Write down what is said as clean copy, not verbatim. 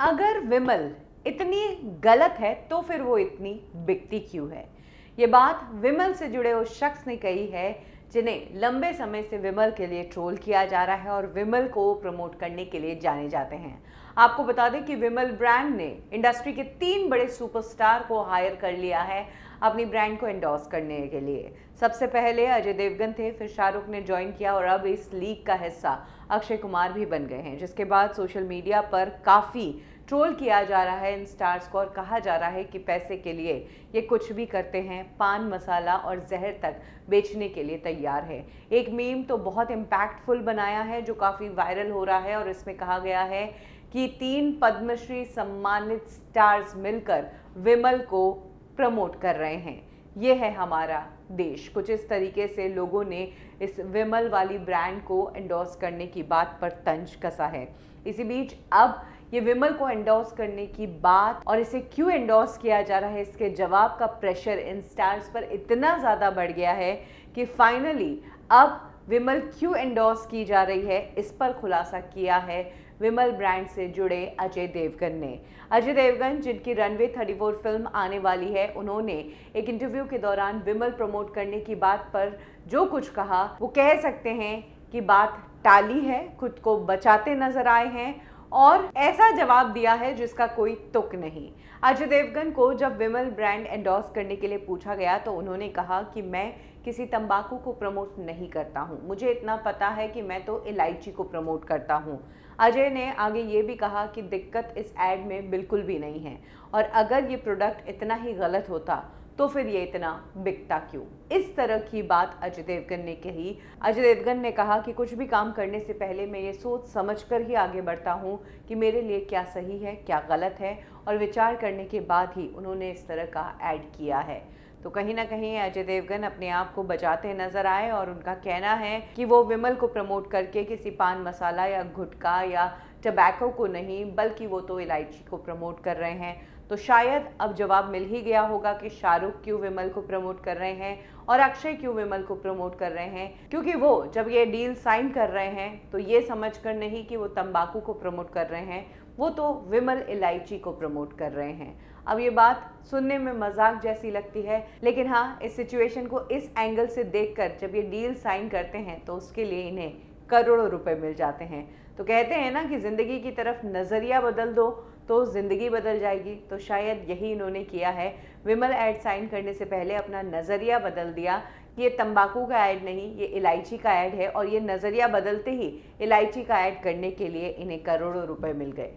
अगर विमल इतनी गलत है तो फिर वो इतनी बिकती क्यों है? ये बात विमल से जुड़े उस शख्स ने कही है जिन्हें लंबे समय से विमल के लिए ट्रोल किया जा रहा है और विमल को प्रमोट करने के लिए जाने जाते हैं। आपको बता दें कि विमल ब्रांड ने इंडस्ट्री के 3 बड़े सुपरस्टार को हायर कर लिया है अपनी ब्रांड को एंडोर्स करने के लिए। सबसे पहले अजय देवगन थे, फिर शाहरुख ने ज्वाइन किया और अब इस लीग का हिस्सा अक्षय कुमार भी बन गए हैं, जिसके बाद सोशल मीडिया पर काफ़ी ट्रोल किया जा रहा है इन स्टार्स को और कहा जा रहा है कि पैसे के लिए ये कुछ भी करते हैं, पान मसाला और जहर तक बेचने के लिए तैयार है। एक मीम तो बहुत इम्पैक्टफुल बनाया है जो काफ़ी वायरल हो रहा है और इसमें कहा गया है कि 3 पद्मश्री सम्मानित स्टार्स मिलकर विमल को प्रमोट कर रहे हैं। ये है हमारा देश। कुछ इस तरीके से लोगों ने इस विमल वाली ब्रांड को एंडोर्स करने की बात पर तंज कसा है। इसी बीच अब ये विमल को एंडोर्स करने की बात और इसे क्यों एंडोर्स किया जा रहा है, इसके जवाब का प्रेशर इन स्टार्स पर इतना ज़्यादा बढ़ गया है कि फाइनली अब विमल क्यों एंडोर्स की जा रही है, इस पर खुलासा किया है विमल ब्रांड से जुड़े अजय देवगन ने। अजय देवगन, जिनकी रनवे 34 फिल्म आने वाली है, उन्होंने एक इंटरव्यू के दौरान विमल प्रमोट करने की बात पर जो कुछ कहा वो कह सकते हैं कि बात टाली है, खुद को बचाते नजर आए हैं और ऐसा जवाब दिया है जिसका कोई तुक नहीं। अजय देवगन को जब विमल ब्रांड एंडोर्स करने के लिए पूछा गया तो उन्होंने कहा कि मैं किसी तंबाकू को प्रमोट नहीं करता हूं, मुझे इतना पता है कि मैं तो इलायची को प्रमोट करता हूं। अजय ने आगे ये भी कहा कि दिक्कत इस एड में बिल्कुल भी नहीं है और अगर ये प्रोडक्ट इतना ही गलत होता तो फिर ये इतना बिकता क्यों। इस तरह की बात अजय देवगन ने कही। अजय देवगन ने कहा कि कुछ भी काम करने से पहले मैं ये सोच समझकर ही आगे बढ़ता हूँ कि मेरे लिए क्या सही है, क्या गलत है और विचार करने के बाद ही उन्होंने इस तरह का ऐड किया है। तो कहीं ना कहीं अजय देवगन अपने आप को बचाते नजर आए और उनका कहना है कि वो विमल को प्रमोट करके किसी पान मसाला या गुटखा या टबैको को नहीं, बल्कि वो तो इलायची को प्रमोट कर रहे हैं। तो शायद अब जवाब मिल ही गया होगा कि शाहरुख क्यों विमल को प्रमोट कर रहे हैं और अक्षय क्यों विमल को प्रमोट कर रहे हैं, क्योंकि वो जब ये डील साइन कर रहे हैं तो ये समझकर नहीं कि वो तंबाकू को प्रमोट कर रहे हैं, वो तो विमल इलायची को प्रमोट कर रहे हैं। अब ये बात सुनने में मजाक जैसी लगती है, लेकिन हाँ, इस सिचुएशन को इस एंगल से देखकर जब ये डील साइन करते हैं तो उसके लिए इन्हें करोड़ों रुपए मिल जाते हैं। तो कहते हैं ना कि ज़िंदगी की तरफ नज़रिया बदल दो तो ज़िंदगी बदल जाएगी। तो शायद यही इन्होंने किया है। विमल ऐड साइन करने से पहले अपना नज़रिया बदल दिया। ये तंबाकू का ऐड नहीं, ये इलायची का ऐड है और ये नज़रिया बदलते ही इलायची का ऐड करने के लिए इन्हें करोड़ों रुपए मिल गए।